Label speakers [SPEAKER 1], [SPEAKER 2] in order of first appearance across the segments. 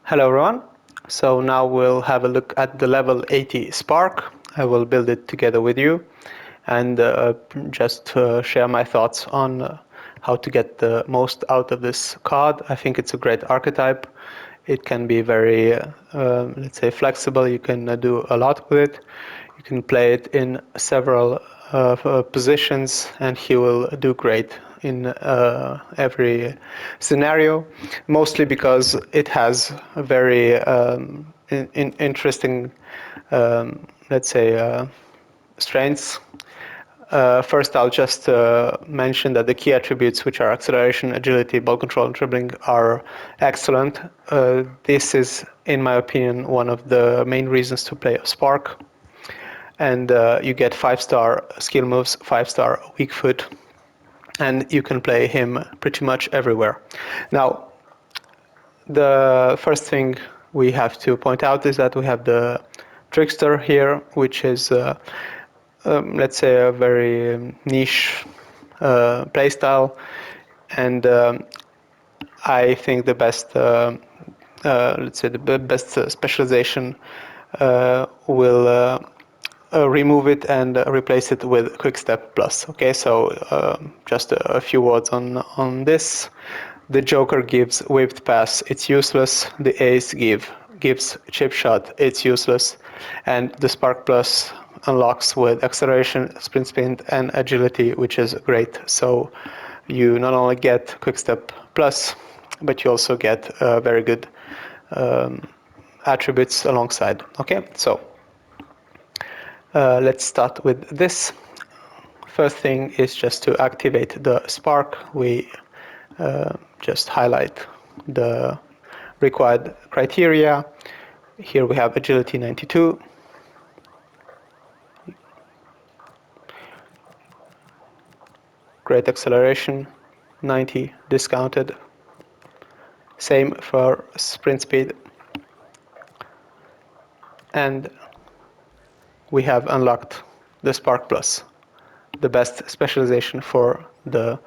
[SPEAKER 1] Hello everyone. So now we'll have a look at the level 80 Spark. I will build it together with you and just share my thoughts on how to get the most out of this card. I think it's a great archetype. It can be very, let's say, flexible. You can do a lot with it. You can play it in several positions and he will do great in every scenario, mostly because it has a very interesting, let's say, strengths. First, I'll just mention that the key attributes, which are acceleration, agility, ball control, and dribbling, are excellent. This is, in my opinion, one of the main reasons to play a Spark. And you get 5-star skill moves, 5-star weak foot, and you can play him pretty much everywhere. Now, the first thing we have to point out is that we have the Trickster here, which is, let's say, a very niche playstyle, and I think the best, let's say, the best specialization will remove it and replace it with Quick Step Plus. Okay, so just a few words on this. The Joker gives Whipped Pass, it's useless. The Ace gives Chip Shot, it's useless. And the Spark Plus unlocks with acceleration, sprint speed, and agility, which is great. So you not only get Quick Step Plus, but you also get very good attributes alongside. Okay, so let's start with this. First thing is just to activate the Spark. We just highlight the required criteria. Here we have agility 92. Great acceleration 90 discounted. Same for sprint speed. And we have unlocked the Spark Plus, the best specialization for the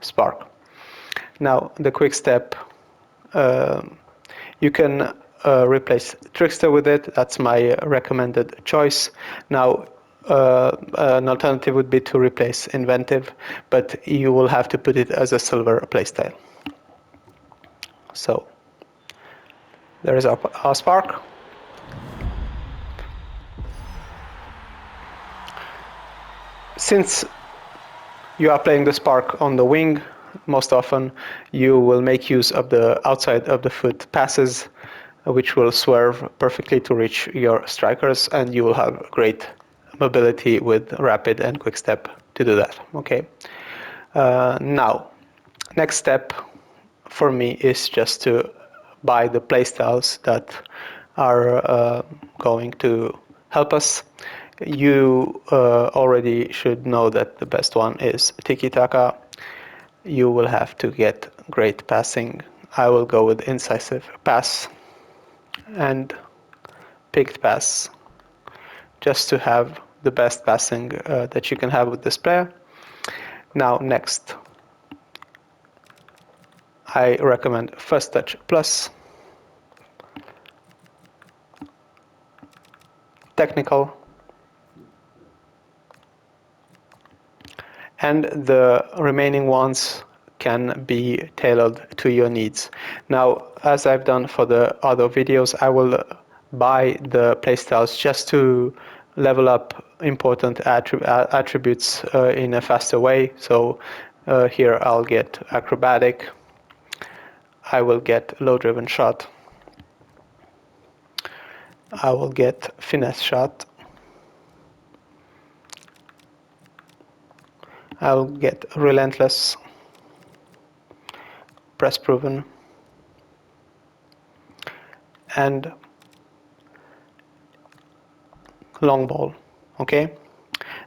[SPEAKER 1] Spark. Now, the quick step, you can replace Trickster with it. That's my recommended choice. Now, an alternative would be to replace Inventive, but you will have to put it as a silver playstyle. So, there is our Spark. Since you are playing the Spark on the wing, most often you will make use of the outside of the foot passes, which will swerve perfectly to reach your strikers, and you will have great mobility with rapid and quick step to do that. Okay. Now, next step for me is just to buy the playstyles that are going to help us. You already should know that the best one is Tiki Taka. You will have to get great passing. I will go with incisive pass and picked pass, just to have the best passing that you can have with this player. Now, next, I recommend First Touch Plus, Technical, and the remaining ones can be tailored to your needs. Now, as I've done for the other videos, I will buy the playstyles just to level up important attributes in a faster way. So here I'll get Acrobatic, I will get Low Driven Shot, I will get Finesse Shot, I'll get Relentless, Press Proven, and Long Ball. Okay.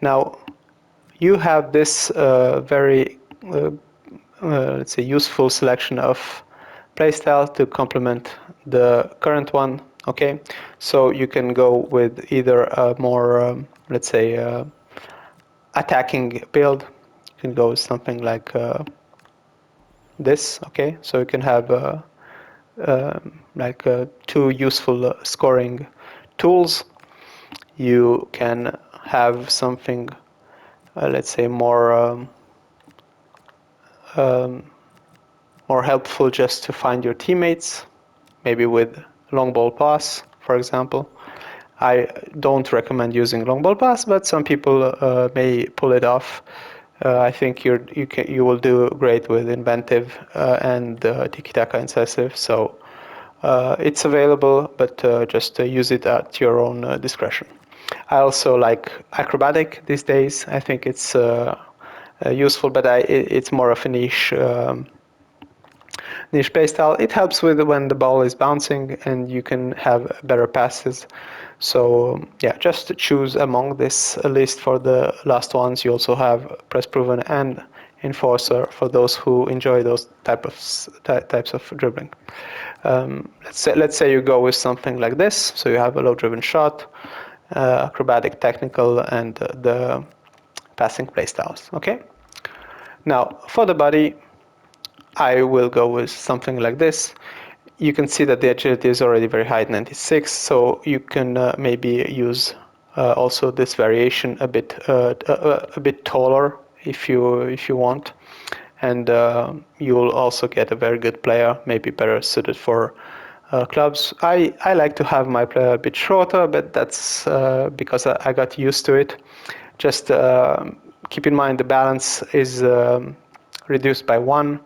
[SPEAKER 1] Now you have this very let's say useful selection of playstyle to complement the current one. Okay, so you can go with either a more let's say attacking build. You can go with something like this. Okay, so you can have two useful scoring tools. You can have something, let's say, more helpful just to find your teammates, maybe with long ball pass, for example. I don't recommend using long ball pass, but some people may pull it off. I think you will do great with inventive and tiki-taka incisive. So it's available, but just use it at your own discretion. I also like acrobatic these days. I think it's useful, but it's more of a niche playstyle. It helps with when the ball is bouncing and you can have better passes. So yeah, just choose among this list for the last ones. You also have press proven and enforcer for those who enjoy those types of dribbling. Let's say you go with something like this. So you have a low driven shot, acrobatic, technical, and the passing playstyles. Okay. Now for the body, I will go with something like this. You can see that the agility is already very high at 96, so you can maybe use also this variation a bit taller if you want, and you will also get a very good player, maybe better suited for clubs. I like to have my player a bit shorter, but that's because I got used to it. Just keep in mind the balance is reduced by 1.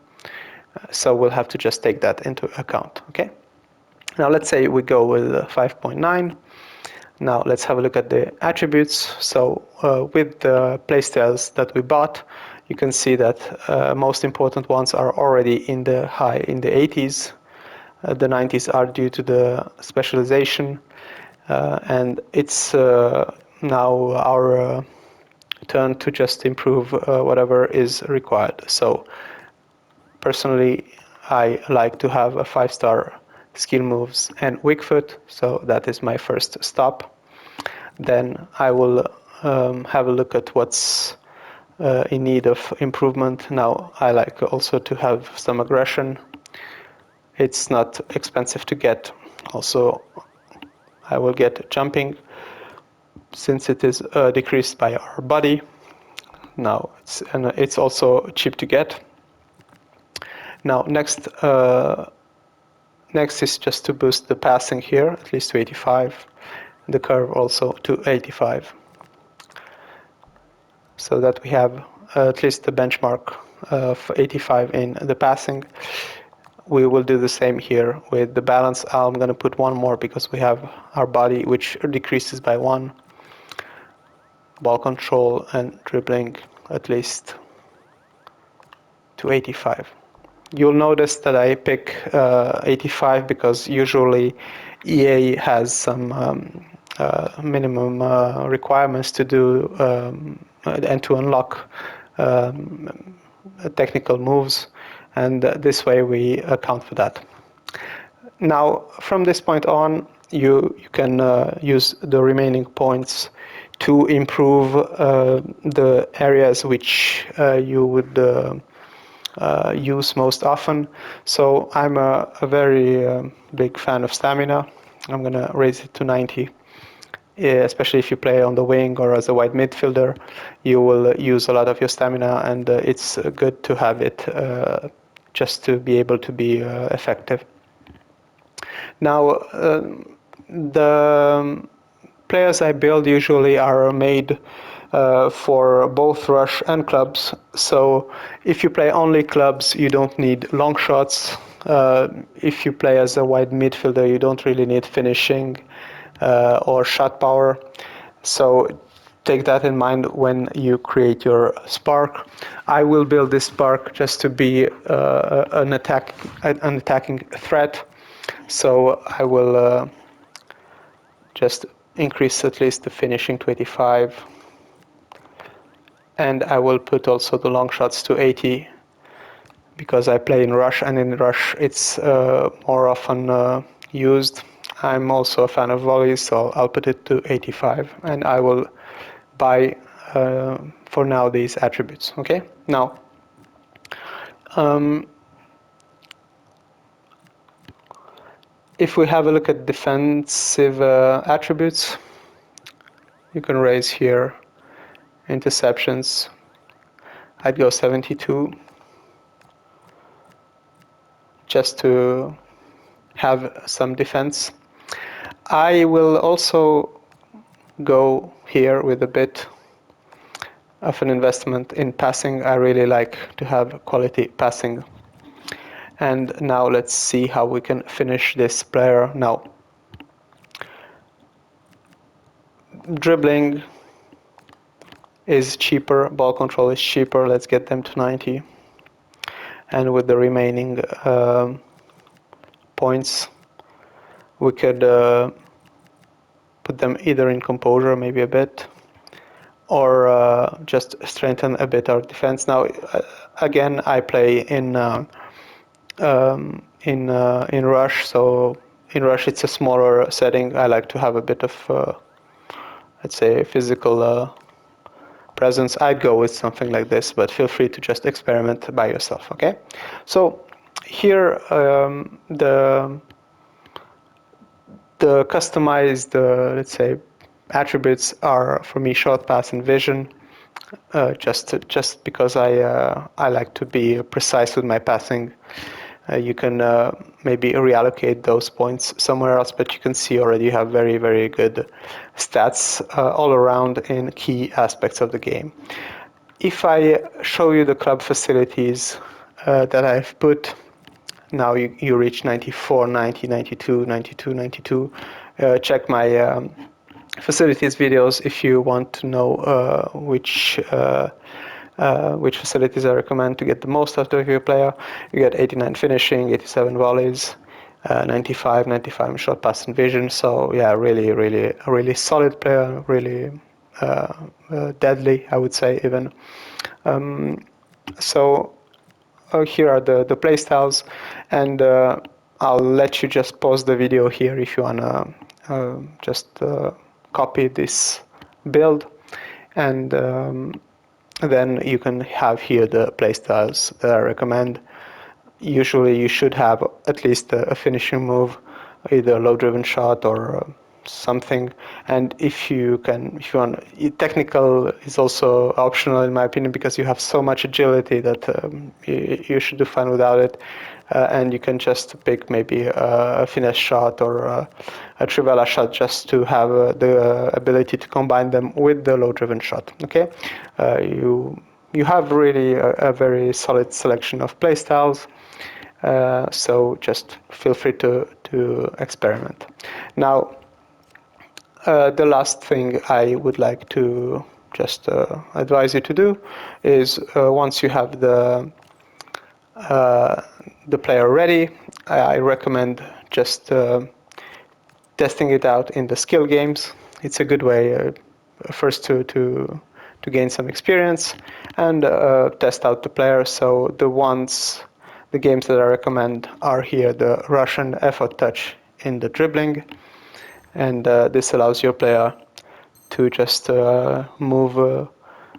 [SPEAKER 1] So we'll have to just take that into account, okay? Now let's say we go with 5.9. Now let's have a look at the attributes. So with the playstyles that we bought, you can see that most important ones are already in the 80s. The 90s are due to the specialization, and it's now our turn to just improve whatever is required. So personally, I like to have a 5-star skill moves and weak foot, so that is my first stop. Then I will have a look at what's in need of improvement. Now I like also to have some aggression. It's not expensive to get. Also, I will get jumping since it is decreased by our body. Now it's also cheap to get. Now next is just to boost the passing here, at least to 85. The curve also to 85. So that we have at least the benchmark of 85 in the passing. We will do the same here with the balance. I'm going to put one more because we have our body, which decreases by 1. Ball control and dribbling at least to 85. You'll notice that I pick 85 because usually EA has some minimum requirements to do and to unlock technical moves, and this way we account for that. Now, from this point on, you can use the remaining points to improve the areas which you would use most often. So I'm a very big fan of stamina. I'm going to raise it to 90. Especially if you play on the wing or as a wide midfielder, you will use a lot of your stamina, and it's good to have it just to be able to be effective. Now, the players I build usually are made for both rush and clubs. So if you play only clubs, you don't need long shots. If you play as a wide midfielder, you don't really need finishing or shot power. So take that in mind when you create your spark. I will build this spark just to be an attacking threat. So I will just increase at least the finishing to 85. And I will put also the long shots to 80 because I play in rush, and in rush it's more often used. I'm also a fan of volleys, so I'll put it to 85, and I will buy for now these attributes. Okay, now If we have a look at defensive attributes, you can raise here interceptions. I'd go 72 just to have some defense. I will also go here with a bit of an investment in passing. I really like to have quality passing. And now let's see how we can finish this player now. Dribbling is cheaper, ball control is cheaper. Let's get them to 90. And with the remaining points, we could put them either in composure, maybe a bit, or just strengthen a bit our defense. Now, again, I play in Rush, so in Rush it's a smaller setting. I like to have a bit of, let's say, physical presence. I'd go with something like this, but feel free to just experiment by yourself. Okay, so here the customized, let's say, attributes are for me short pass and vision. Just because I like to be precise with my passing. You can maybe reallocate those points somewhere else, but you can see already you have very, very good stats all around in key aspects of the game. If I show you the club facilities that I've put, now you reach 94, 90, 92, 92, 92. Check my facilities videos if you want to know which facilities I recommend to get the most out of your player. You get 89 finishing, 87 volleys, 95 shot pass and vision. So yeah, really solid player, really deadly, I would say even. So here are the playstyles, and I'll let you just pause the video here if you wanna just copy this build, and then you can have here the playstyles that I recommend. Usually you should have at least a finishing move, either a low driven shot or something. And if you want, technical is also optional in my opinion, because you have so much agility that you should do fine without it. And you can just pick maybe a finesse shot or a trivela shot just to have the ability to combine them with the low driven shot. Okay, you have really a very solid selection of playstyles. So just feel free to experiment. Now, the last thing I would like to just advise you to do is once you have the player ready, I recommend just testing it out in the skill games. It's a good way first to gain some experience and test out the player. So the games that I recommend are here: the Russian effort touch in the dribbling, and this allows your player to just move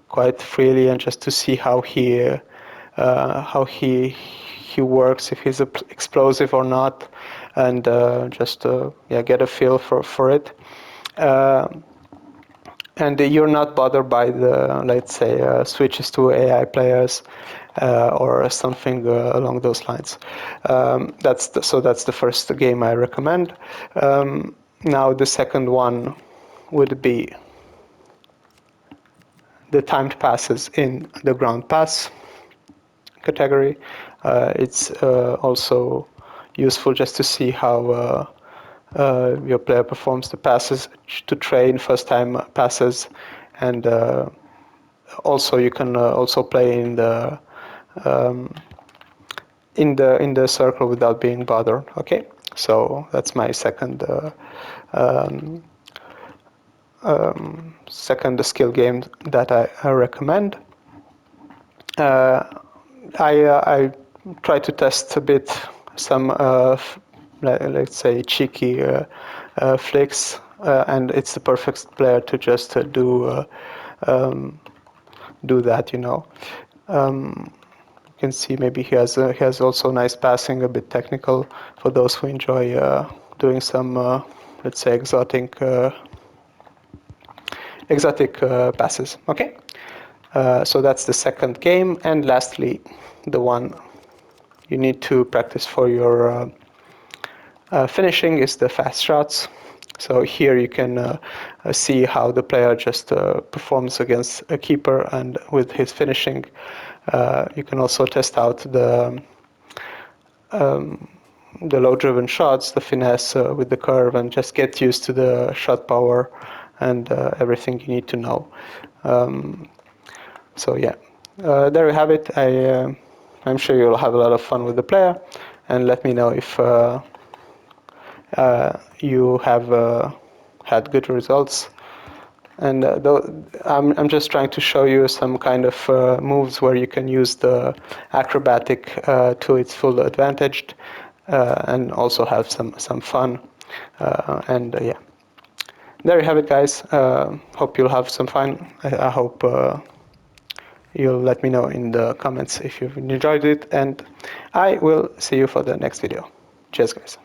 [SPEAKER 1] quite freely and just to see how he works, if he's explosive or not, and just get a feel for it. And you're not bothered by the, let's say, switches to AI players or something along those lines. That's the first game I recommend. Now the second one would be the timed passes in the ground pass category. It's also useful just to see how your player performs the passes, to train first time passes, and also you can also play in the circle without being bothered. Okay, so that's my second skill game that I recommend. I try to test a bit some let's say cheeky flicks, and it's the perfect player to just do that, you know. You can see maybe he has also nice passing, a bit technical for those who enjoy doing some, let's say, exotic passes. Okay, so that's the second game, and lastly, the one you need to practice for your finishing is the fast shots. So here you can see how the player just performs against a keeper, and with his finishing, you can also test out the low-driven shots, the finesse with the curve, and just get used to the shot power and everything you need to know. So yeah, there you have it. I'm sure you'll have a lot of fun with the player, and let me know if you have had good results. And I'm just trying to show you some kind of moves where you can use the acrobatic to its full advantage, and also have some fun. And yeah, there you have it, guys. Hope you'll have some fun. I hope you'll let me know in the comments if you've enjoyed it, and I will see you for the next video. Cheers, guys.